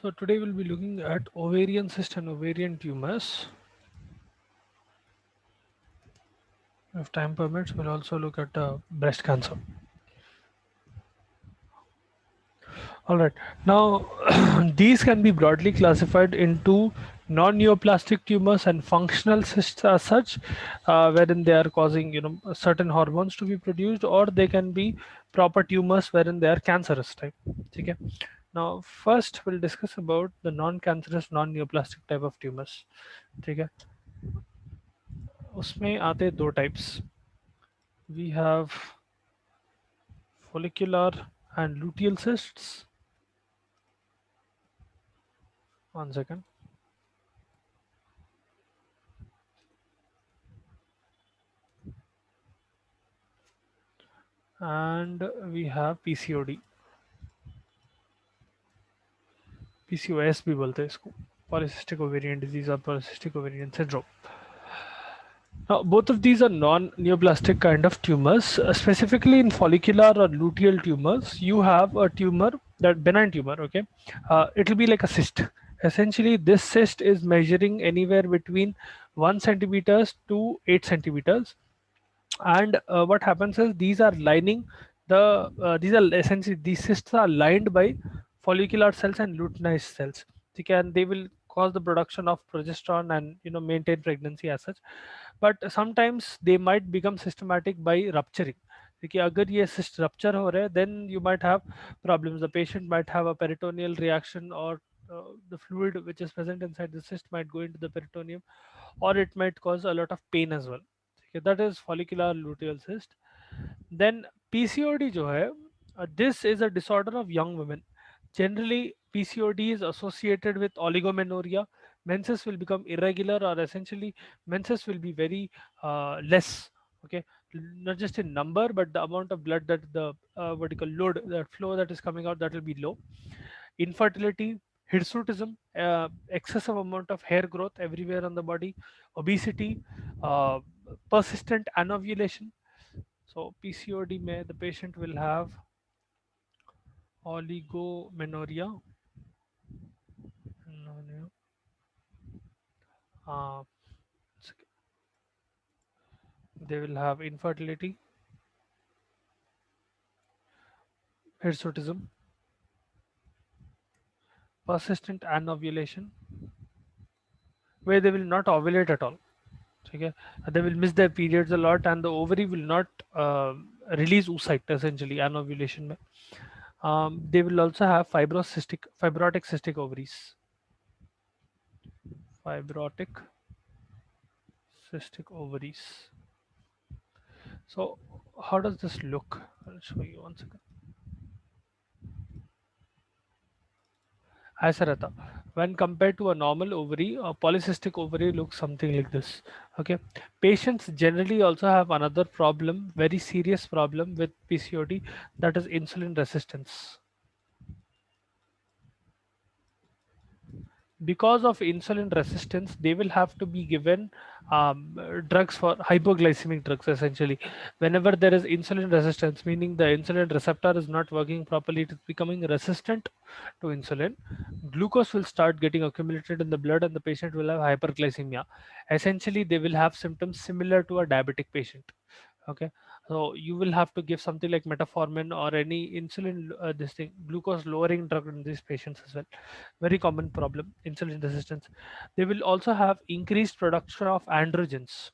So today we'll be looking at ovarian cyst and ovarian tumors. If time permits, we'll also look at breast cancer. All right. Now, these can be broadly classified into non-neoplastic tumors and functional cysts as such, wherein they are causing, certain hormones to be produced, or they can be proper tumors wherein they are cancerous type. Okay. Now, first we'll discuss about the non-cancerous, non-neoplastic type of tumors. ठीक है उसमें आते हैं दो types. We have follicular and luteal cysts. One second. And we have PCOD. PCOS भी बोलते हैं इसको, polycystic ovarian disease or polycystic ovarian syndrome. Now, both of these are non-neoplastic kind of tumors. Specifically in follicular or luteal tumors, you have a tumor, that benign tumor, okay? It will be like a cyst. Essentially, this cyst is measuring anywhere between 1 centimeters to 8 centimeters. And what happens is these are lining these are essentially, these cysts are lined by follicular cells and luteinized cells. Okay, and they will cause the production of progesterone and maintain pregnancy as such. But sometimes they might become systematic by rupturing. देखिए अगर ये cyst rupture हो रहा है, then you might have problems. The patient might have a peritoneal reaction, or the fluid which is present inside the cyst might go into the peritoneum, or it might cause a lot of pain as well. Okay, that is follicular luteal cyst. Then PCOD जो है, this is a disorder of young women. Generally, PCOD is associated with oligomenorrhea. Menses will become irregular, or essentially menses will be very less. Okay, not just in number, but the amount of blood that the what you call load, the flow that is coming out, that will be low. Infertility, hirsutism, excessive amount of hair growth everywhere on the body, obesity, uh, persistent anovulation. So PCOD may the patient will have oligomenorrhea, no, no, uh, they will have infertility, hirsutism, persistent anovulation, where they will not ovulate at all. Okay, they will miss their periods a lot, and the ovary will not release oocyte, essentially anovulation में. They will also have fibrotic cystic ovaries. Fibrotic cystic ovaries. So how does this look? I'll show you one second. ऐसा रहता. When compared to a normal ovary, a polycystic ovary looks something like this. Okay, patients generally also have another problem, very serious problem with PCOD, that is insulin resistance. Because of insulin resistance, they will have to be given drugs for hypoglycemic drugs. Essentially, whenever there is insulin resistance, meaning the insulin receptor is not working properly, it is becoming resistant to insulin, glucose will start getting accumulated in the blood, and the patient will have hyperglycemia. Essentially, they will have symptoms similar to a diabetic patient. Okay, so you will have to give something like metformin or any insulin, this thing, glucose lowering drug in these patients as well. Very common problem, insulin resistance. They will also have increased production of androgens.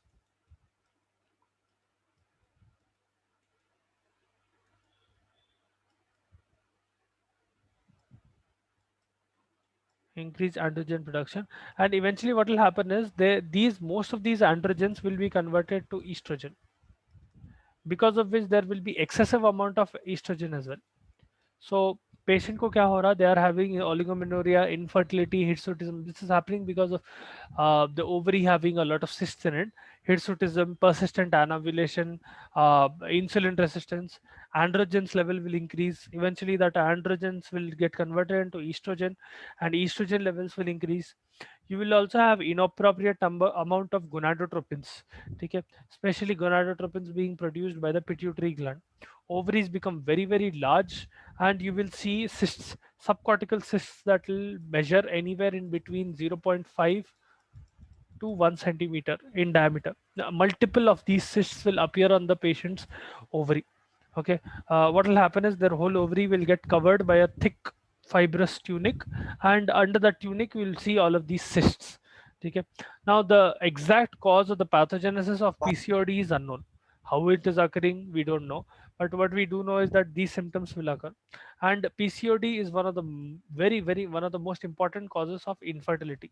Increased androgen production, and eventually what will happen is these most of these androgens will be converted to estrogen, because of which there will be excessive amount of estrogen as well. So patient को क्या हो रहा, they are having oligomenorrhea, infertility, hirsutism. This is happening because of the ovary having a lot of cysts in it. Hirsutism, persistent anovulation, insulin resistance, androgens level will increase. Eventually that androgens will get converted into estrogen, and estrogen levels will increase. You will also have inappropriate amount of gonadotropins. Okay, especially gonadotropins being produced by the pituitary gland. Ovaries become very very large, and you will see cysts subcortical cysts that will measure anywhere in between 0.5 to 1 centimeter in diameter. Now, multiple of these cysts will appear on the patient's ovary. Okay, what will happen is their whole ovary will get covered by a thick fibrous tunic, and under that tunic we will see all of these cysts. Okay, now the exact cause of the pathogenesis of PCOD is unknown. How it is occurring, we don't know. But what we do know is that these symptoms will occur, and PCOD is one of the very one of the most important causes of infertility.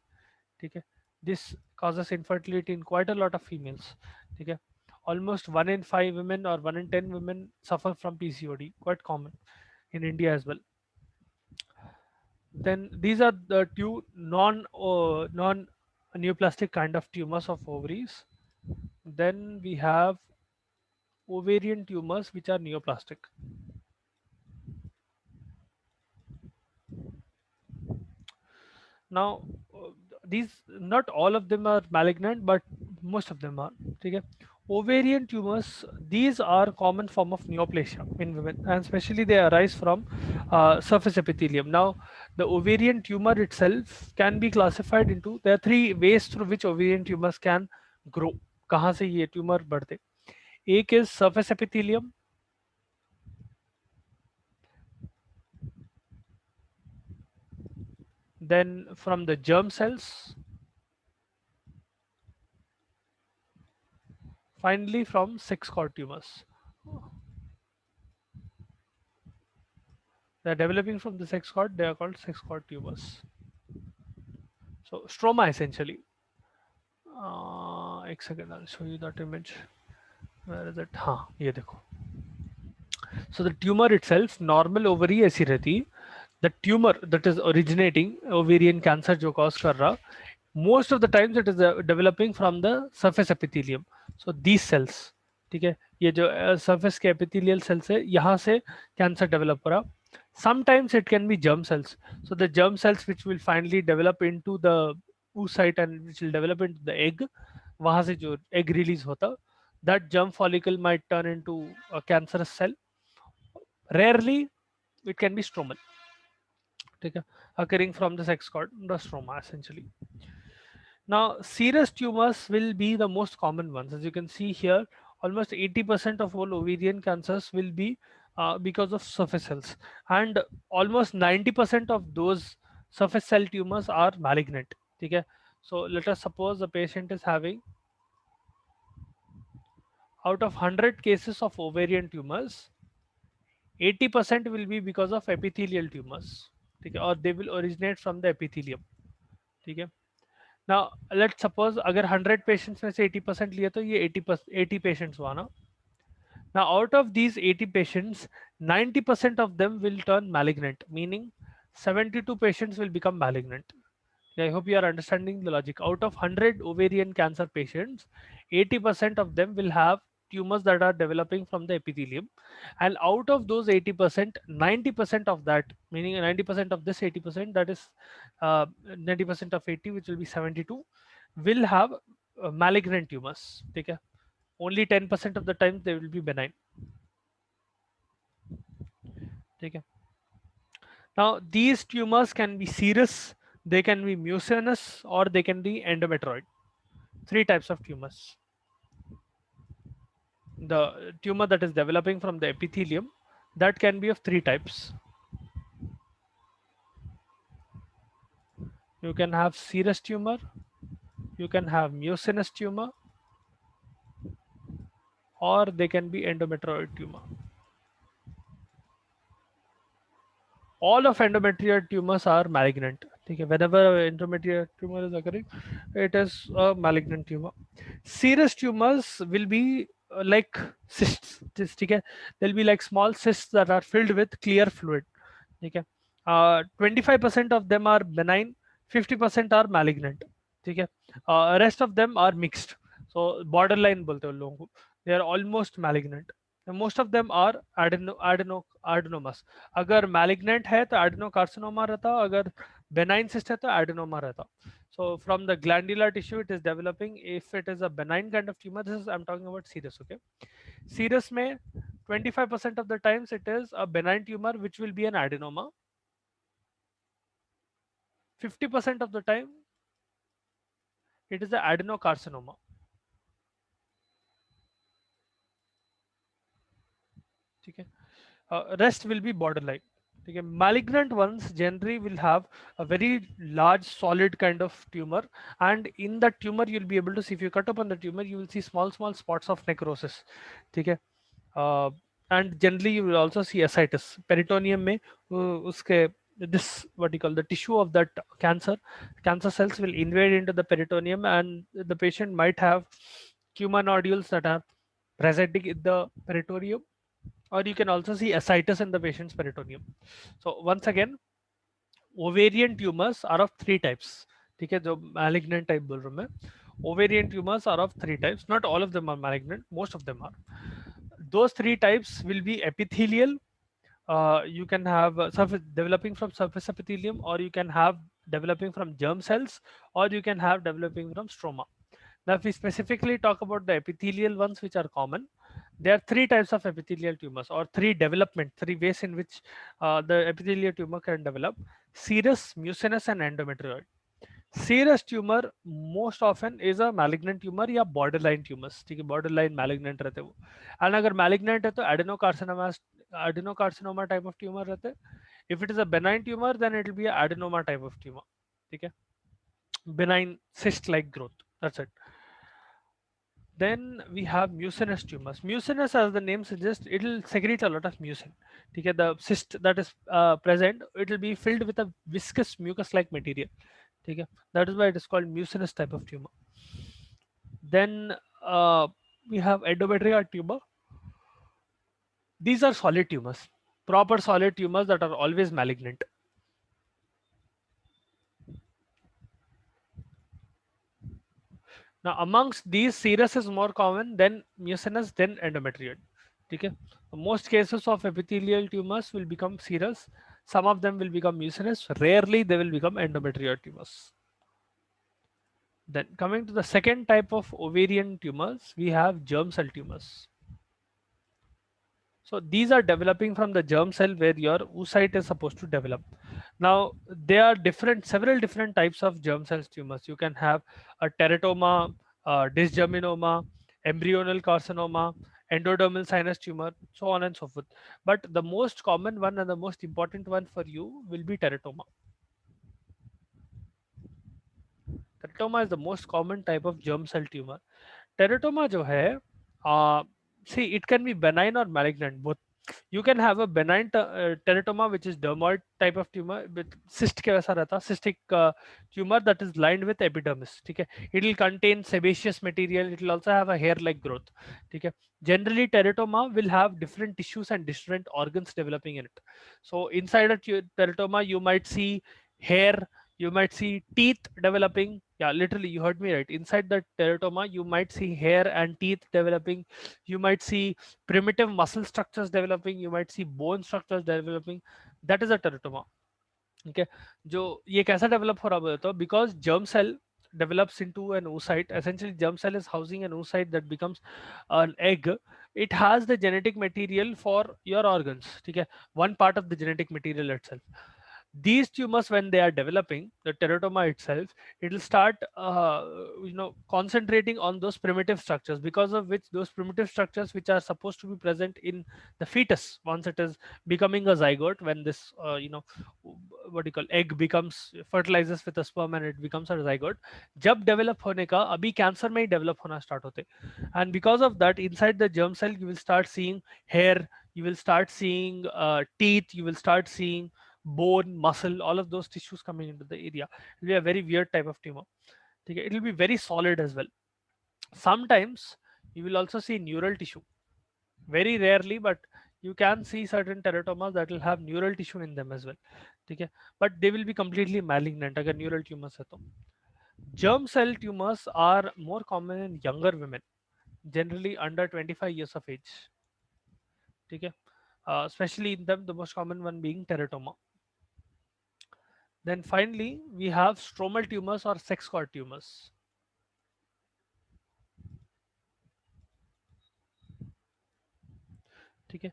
Okay, this causes infertility in quite a lot of females. Okay, almost 1 in 5 women or 1 in 10 women suffer from PCOD, quite common in India as well. Then these are the two non neoplastic kind of tumors of ovaries. Then we have ovarian tumors which are neoplastic. Now, these, not all of them are malignant, but most of them are. Okay. Ovarian tumors, these are common form of neoplasia in women, and especially they arise from surface epithelium. Now, the ovarian tumor itself can be classified into, there are three ways through which ovarian tumors can grow. कहाँ से ये tumour बढ़ते? एक is surface epithelium, then from the germ cells, finally from sex cord tumors. They're developing from the sex cord, they are called sex cord tumors. So stroma essentially. एक second, I'll show you that image. Where is it? हाँ, ये देखो. So the tumor itself, normal ovary ऐसी रहती. The tumor that is originating ovarian cancer जो cause कर रहा, most of the times it is developing from the surface epithelium. So these cells, ठीक है, ये जो surface के epithelial cells है, यहाँ से cancer develop हो रहा. Sometimes it can be germ cells. So the germ cells which will finally develop into the oocyte and which will develop into the egg, वहाँ से जो egg release होता, that germ follicle might turn into a cancerous cell. Rarely it can be stromal, ठीक है, occurring from the sex cord, the stroma essentially. Now, serous tumors will be the most common ones. As you can see here, almost 80% of all ovarian cancers will be because of surface cells, and almost 90% of those surface cell tumors are malignant. Okay? So, let us suppose the patient is having, out of 100 cases of ovarian tumors, 80% will be because of epithelial tumors. Okay? Or they will originate from the epithelium. Okay? Now let's suppose अगर 100 patients में से 80% लिए तो ये 80 patients हुआ ना. Now out of these 80 patients, 90% of them will turn malignant, meaning 72 patients will become malignant. I hope you are understanding the logic. Out of 100 ovarian cancer patients, 80% of them will have tumors that are developing from the epithelium. And out of those 80%, 90% of that, meaning 90% of this 80%, that is 90% of 80, which will be 72, will have malignant tumors. Okay? Only 10% of the time they will be benign. Okay? Now, these tumors can be serous, they can be mucinous, or they can be endometrioid. Three types of tumors. The tumor that is developing from the epithelium, that can be of three types. You can have serous tumor, you can have mucinous tumor, or they can be endometrioid tumor. All of endometrioid tumors are malignant. Okay, whenever endometrioid tumor is occurring, it is a malignant tumor. Serous tumors will be like cysts. Okay, they'll be like small cysts that are filled with clear fluid. Okay, 25% of them are benign, 50% are malignant. Okay, rest of them are mixed. So borderline बोलते हैं उन लोगों को. They are almost malignant. Most of them are adenomas. अगर malignant है तो adenocarcinoma रहता, अगर बेनाइन सिस्ट है तो एडेनोमा रहता. So from the glandular tissue it is developing. If it is a benign kind of tumor, this is, I'm talking about serous. Okay, serous में 25% of the times it is a benign tumor which will be an adenoma. 50% of the time it is the adenocarcinoma. Okay. Rest will be borderline. Okay. Malignant ones generally will have a very large solid kind of tumor, and in that tumor you'll be able to see, if you cut upon the tumor you will see small spots of necrosis. Okay. uh, and generally you will also see ascites peritoneum में उसके this what you call the tissue of that cancer cells will invade into the peritoneum, and the patient might have tumor nodules that are presenting in the peritoneum, or you can also see ascites in the patient's peritoneum. So once again, ovarian tumors are of three types. ठीक है, जो malignant type बोल रहा हूँ मैं, ovarian tumors are of three types. Not all of them are malignant, most of them are. Those three types will be epithelial. You can have surface developing from surface epithelium, or you can have developing from germ cells, or you can have developing from stroma. Now, if we specifically talk about the epithelial ones, which are common, there are three types of epithelial tumors, or three ways in which the epithelial tumor can develop: serous, mucinous, and endometrioid. Serous tumor most often is a malignant tumor या borderline tumors, ठीक है, borderline malignant रहते हैं वो. And अगर malignant है तो adenocarcinoma type of tumor रहते हैं. If it is a benign tumor, then it will be a adenoma type of tumor. ठीक है, benign cyst like growth, that's it. Then we have mucinous tumors. Mucinous, as the name suggests, it will secrete a lot of mucin. Okay, the cyst that is present, it will be filled with a viscous mucus-like material. Okay, that is why it is called mucinous type of tumor. Then we have endometrial tumor. These are solid tumors, proper solid tumors that are always malignant. Now, amongst these, serous is more common, then mucinous, then endometrioid. Okay. Most cases of epithelial tumors will become serous. Some of them will become mucinous. Rarely they will become endometrioid tumors. Then coming to the second type of ovarian tumors, we have germ cell tumors. So these are developing from the germ cell where your oocyte is supposed to develop. Now there are several different types of germ cell tumors. You can have a teratoma, dysgerminoma, embryonal carcinoma, endodermal sinus tumor, so on and so forth. But the most common one and the most important one for you will be teratoma. Teratoma is the most common type of germ cell tumor. Teratoma जो है, see, it can be benign or malignant both. You can have a benign teratoma which is dermoid type of tumor with cyst के वैसा रहता, cystic tumor that is lined with epidermis. ठीक है, it will contain sebaceous material, it will also have a hair like growth. ठीक है, generally teratoma will have different tissues and different organs developing in it. So inside a teratoma you might see hair, you might see teeth developing. Yeah, literally, you heard me right. Inside the teratoma, you might see hair and teeth developing. You might see primitive muscle structures developing. You might see bone structures developing. That is a teratoma. Okay, जो ये कैसा develop हो रहा है तो because germ cell develops into an oocyte. Essentially, germ cell is housing an oocyte that becomes an egg. It has the genetic material for your organs. ठीक है, one part of the genetic material itself. These tumors, when they are developing the teratoma itself, it will start concentrating on those primitive structures, because of which those primitive structures which are supposed to be present in the fetus once it is becoming a zygote, when this what do you call egg becomes fertilizes with a sperm and it becomes a zygote, जब develop होने का अभी cancer में ही develop होना start होते, and because of that inside the germ cell you will start seeing hair, you will start seeing teeth, you will start seeing bone, muscle, all of those tissues coming into the area. It will be a very weird type of tumor. Okay, it will be very solid as well. Sometimes you will also see neural tissue. Very rarely, but you can see certain teratomas that will have neural tissue in them as well. Okay, but they will be completely malignant अगर neural tumors है तो. Germ cell tumors are more common in younger women, generally under 25 years of age. Okay, especially in them, the most common one being teratoma. Then finally, we have stromal tumors or sex cord tumors. ठीक है,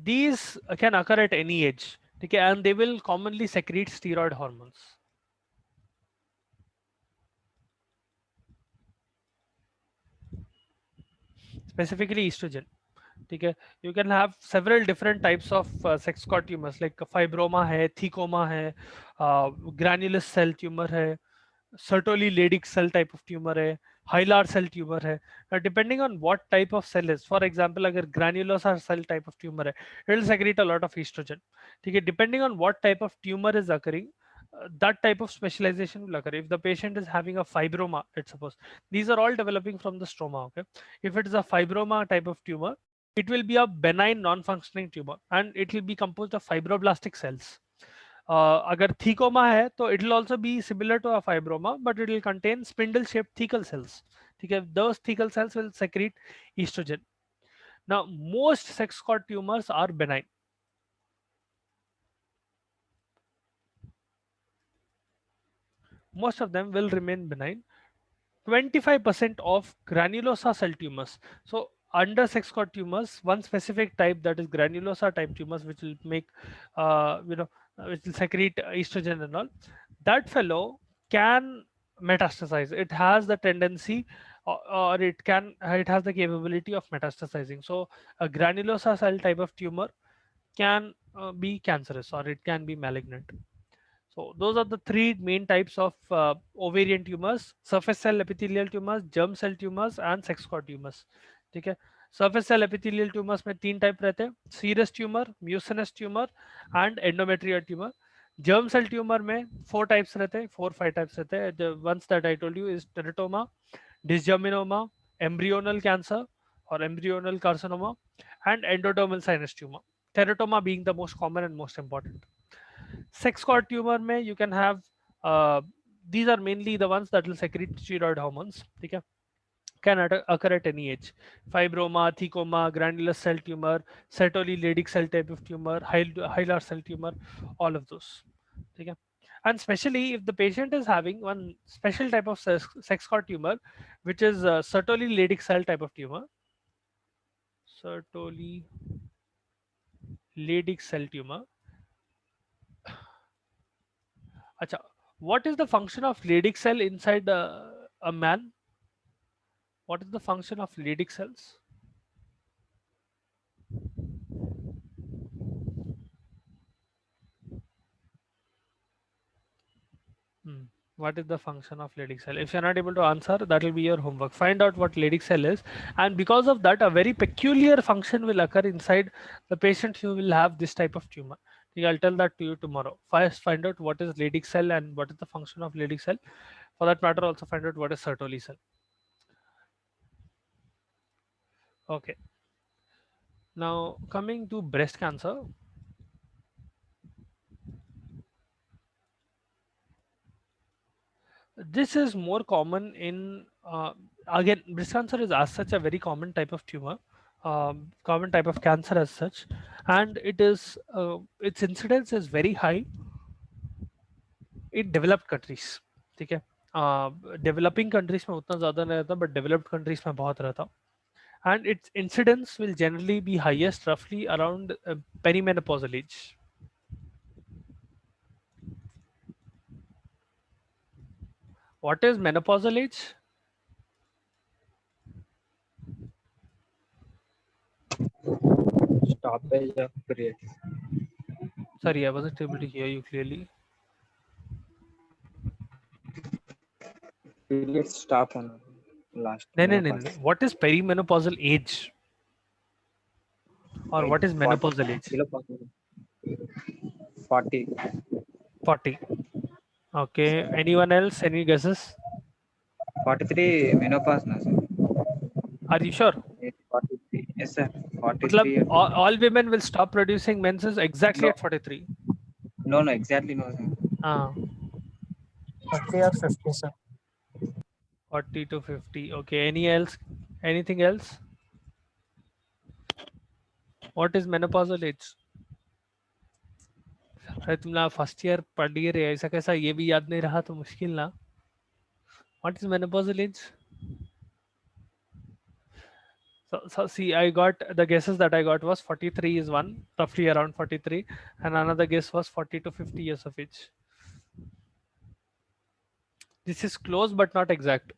these can occur at any age. ठीक है, and they will commonly secrete steroid hormones. specifically estrogen. ठीक है, you can have several different types of sex cord tumors like fibroma है, thecoma है, granulous cell tumor है, Sertoli Leydig cell type of tumor है, Hylar cell tumor है. Depending on what type of cell is, for example अगर granulosa cell type of tumor है, it will secrete a lot of estrogen. ठीक है, depending on what type of tumor is occurring, that type of specialization will occur. If the patient is having a fibroma, let's suppose, these are all developing from the stroma. Okay, if it is a fibroma type of tumor, it will be a benign non-functioning tumor and it will be composed of fibroblastic cells. अगर थीकोमा है तो it will also be similar to a fibroma but it will contain spindle shaped thecal cells. ठीक है, those thecal cells will secrete estrogen. Now most sex cord tumors are benign. Most of them will remain benign. 25% of granulosa cell tumors. So under sex cord tumors, one specific type, that is granulosa type tumors, which will make, which will secrete estrogen and all. That fellow can metastasize. It has the tendency, or it has the capability of metastasizing. So a granulosa cell type of tumor can be cancerous or it can be malignant. So those are the three main types of ovarian tumors: surface cell epithelial tumors, germ cell tumors and sex cord tumors. ठीक है, surface cell epithelial tumors में तीन type रहते हैं: serous tumor, mucinous tumor and endometrial tumor. germ cell tumor में four types रहते हैं, 4-5 types रहते हैं. The ones that I told you is teratoma, dysgerminoma, embryonal cancer or embryonal carcinoma and endodermal sinus tumor. Teratoma being the most common and most important. Sex cord tumor में you can have, these are mainly the ones that will secrete steroid hormones. ठीक है, can occur at any age: fibroma, thecoma, granular cell tumor, Sertoli Leydig cell type of tumor, Hylar cell tumor, all of those. ठीक है, and especially if the patient is having one special type of sex cord tumor, which is Sertoli Leydig cell type of tumor. Sertoli Leydig cell tumor. Acha, what is the function of Leydig cell inside a man? What is the function of Leydig cells? What is the function of Leydig cell? If you're not able to answer, that will be your homework. Find out what Leydig cell is, and because of that, a very peculiar function will occur inside the patient who will have this type of tumor. Okay, I'll tell that to you tomorrow. First, find out what is Leydig cell and what is the function of Leydig cell. For that matter, also find out what is Sertoli cell. Okay. Now coming to breast cancer. This is more common in, again, breast cancer is as such a very common type of tumor, common type of cancer as such, and it is, its incidence is very high in developed countries. ठीक है, developing countries में उतना ज़्यादा नहीं रहता, but developed countries में बहुत रहता. And its incidence will generally be highest roughly around perimenopausal age. What is menopausal age? Stoppage of period. Sorry, I wasn't able to hear you clearly. Period stop on last No. menopause. What is perimenopausal age? Or what is menopausal age? 40. 40. Okay. Anyone else? Any guesses? 43 menopause na sir. Are you sure? 43. Yes sir. मतलब 43. all women will stop producing menses exactly No. at 43. No, exactly no sir. 40 or 50, sir. 40 to 50. Okay. Anything else? What is menopausal age? अरे तुम ना first year पढ़ लिए रे, ऐसा कैसा ये भी याद नहीं रहा तो मुश्किल ना. What is menopausal age? So see, I got the guesses that I got was 43 is one, roughly around 43, and another guess was 40 to 50 years of age. This is close but not exact.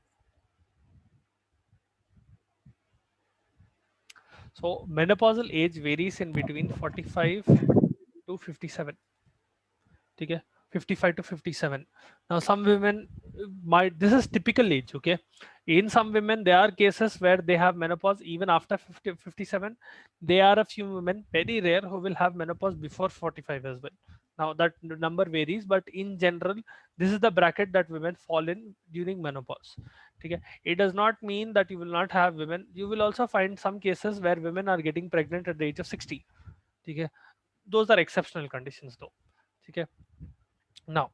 So menopausal age varies in between 45 to 57. ठीक है, 55 to 57. Now some women might, this is typical age, okay. In some women there are cases where they have menopause even after 50, 57. There are a few women, very rare, who will have menopause before 45 as well. Now that number varies, but in general this is the bracket that women fall in during menopause. Okay, it does not mean that you will not have women. You will also find some cases where women are getting pregnant at the age of 60. Okay, those are exceptional conditions though. Okay, now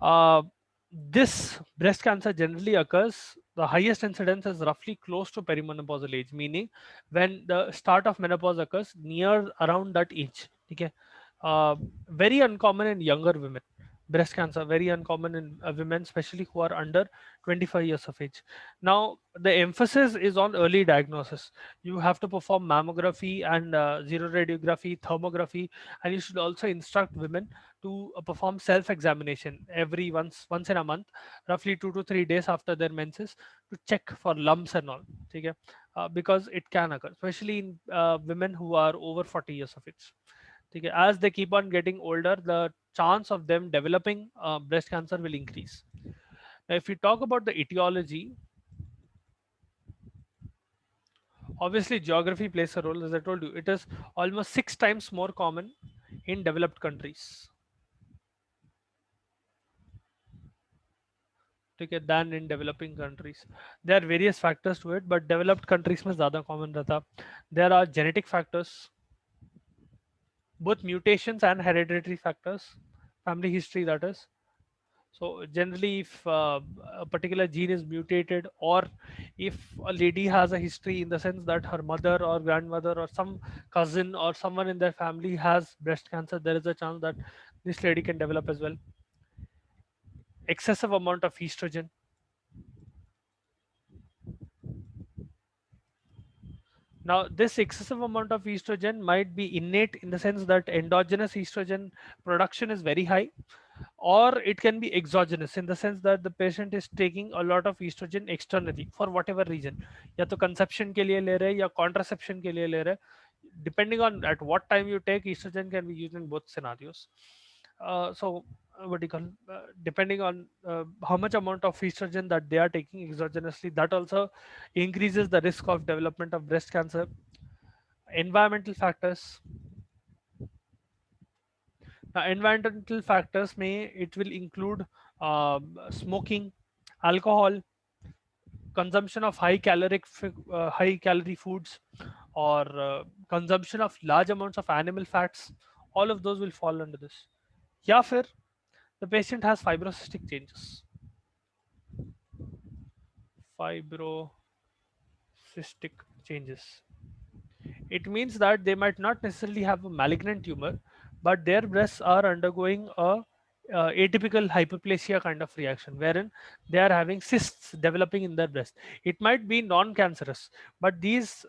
uh, this breast cancer generally occurs, the highest incidence is roughly close to perimenopausal age, meaning when the start of menopause occurs near around that age. Okay, uh, very uncommon in younger women. Breast cancer very uncommon in women, especially who are under 25 years of age. Now the emphasis is on early diagnosis. You have to perform mammography and zero radiography, thermography, and you should also instruct women to perform self examination every once in a month, roughly 2 to 3 days after their menses, to check for lumps and all. Okay, because it can occur, especially in women who are over 40 years of age. Okay, as they keep on getting older, the chance of them developing breast cancer will increase. Now, if we talk about the etiology, obviously geography plays a role. As I told you, it is almost 6 times more common in developed countries, ठीक है, than in developing countries. There are various factors to it, but developed countries में ज़्यादा common रहता. There are genetic factors, both mutations and hereditary factors, family history, that is. So generally, if a particular gene is mutated, or if a lady has a history in the sense that her mother or grandmother or some cousin or someone in their family has breast cancer, there is a chance that this lady can develop as well. Excessive amount of estrogen. Now, this excessive amount of estrogen might be innate in the sense that endogenous estrogen production is very high, or it can be exogenous in the sense that the patient is taking a lot of estrogen externally for whatever reason. या तो conception के लिए ले रहे हैं या contraception के लिए ले रहे हैं. Depending on at what time you take, estrogen can be used in both scenarios. What do you call, depending on how much amount of estrogen that they are taking exogenously, that also increases the risk of development of breast cancer. Environmental factors. Now environmental factors may, it will include smoking, alcohol, consumption of high calorie foods, or consumption of large amounts of animal fats. All of those will fall under this. या फिर the patient has fibrocystic changes. Fibrocystic changes. It means that they might not necessarily have a malignant tumor, but their breasts are undergoing a atypical hyperplasia kind of reaction, wherein they are having cysts developing in their breast. It might be non-cancerous, but these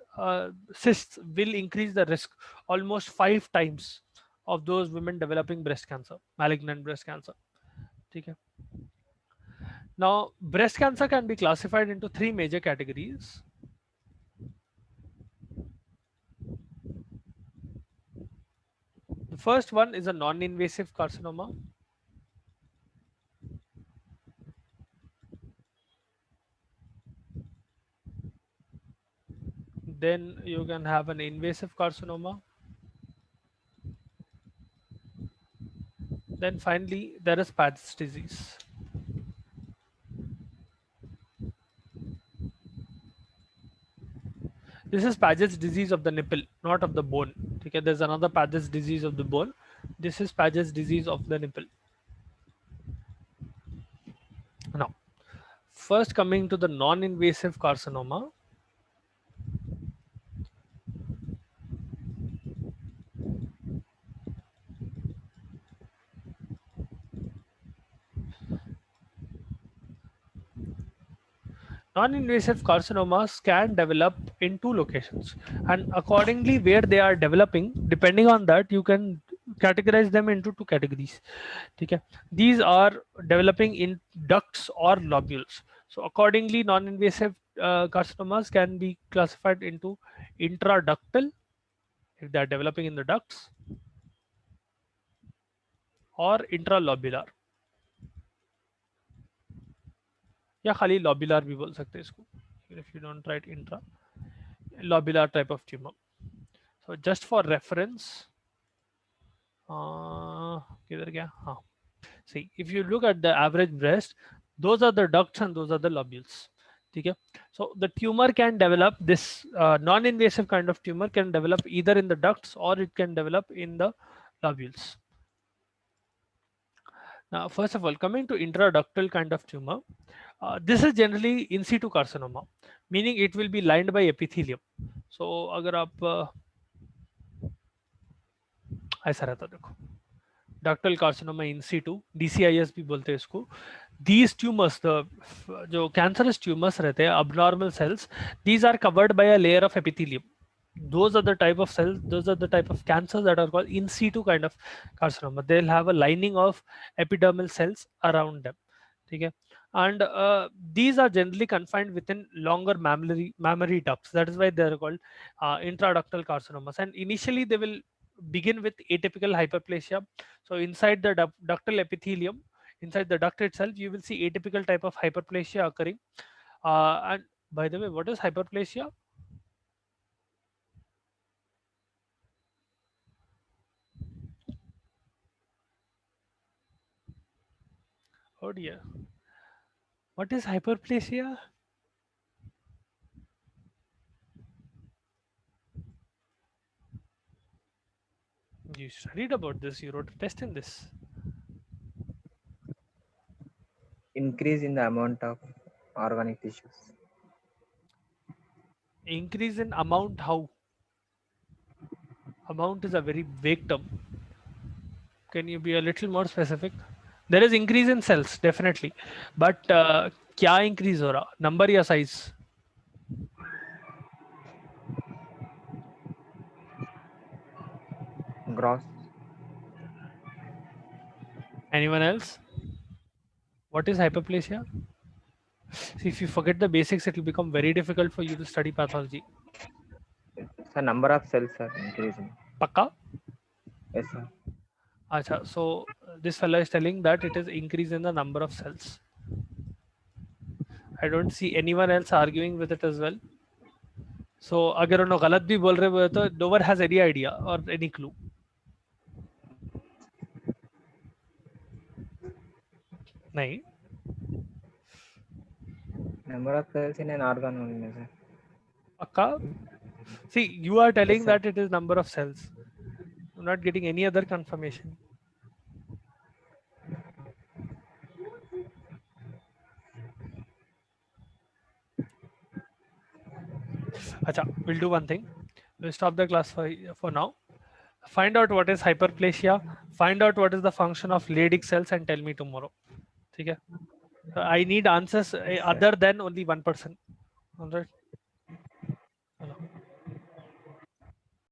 cysts will increase the risk almost 5 times of those women developing breast cancer, malignant breast cancer. Okay. Now, breast cancer can be classified into 3 major categories. The first one is a non-invasive carcinoma. Then you can have an invasive carcinoma. Then finally, there is Paget's disease. This is Paget's disease of the nipple, not of the bone. Okay, there's another Paget's disease of the bone. This is Paget's disease of the nipple. Now, first coming to the non-invasive carcinoma. Non-invasive carcinomas can develop in 2 locations, and accordingly where they are developing, depending on that, you can categorize them into 2 categories. Okay, these are developing in ducts or lobules. So accordingly, non-invasive carcinomas can be classified into intraductal if they are developing in the ducts, or intralobular, या खाली lobular भी बोल सकते हैं इसको, if you don't write intra, lobular type of tumor. So just for reference, किधर गया, हाँ, see if you look at the average breast, those are the ducts and those are the lobules. ठीक है, so the tumor can develop, this non-invasive kind of tumor can develop either in the ducts or it can develop in the lobules. Now, first of all, coming to intraductal kind of tumor, this is generally in situ carcinoma, meaning it will be lined by epithelium. So अगर आप ऐसा रहता देखो, ductal carcinoma इन situ, DCIS भी बोलते हैं इसको. These tumors, the जो cancerous tumors रहते हैं, abnormal cells, these are covered by a layer of epithelium. Those are the type of cells, those are the type of cancers that are called in situ kind of carcinoma. They'll have a lining of epidermal cells around them. Okay, and these are generally confined within longer mammary ducts. That is why they are called intraductal carcinomas. And initially they will begin with atypical hyperplasia. So inside the ductal epithelium, inside the duct itself, you will see atypical type of hyperplasia occurring. And by the way, what is hyperplasia? Oh dear. What is hyperplasia? You studied about this, you wrote a test in this. Increase in the amount of organic tissues. Increase in amount, how? Amount is a very vague term. Can you be a little more specific? There is increase in cells, definitely. But क्या increase हो रहा? Number या size? Gross. Anyone else? What is hyperplasia? See, if you forget the basics, it will become very difficult for you to study pathology. The number of cells are increasing. Pakka? Yes, sir. Acha, so this fellow is telling that it is increase in the number of cells. I don't see anyone else arguing with it as well. So अगर उन्होंने गलत भी बोल रहे हुए तो no one has any idea or any clue. नहीं. Number of cells in an organ only, sir. Pakka? See, you are telling Yes, sir. that it is number of cells. I'm not getting any other confirmation. Acha, we'll do one thing. We'll stop the class for now. Find out what is hyperplasia. Find out what is the function of Leydig cells and tell me tomorrow. Okay? I need answers other than only one person. All right. Hello.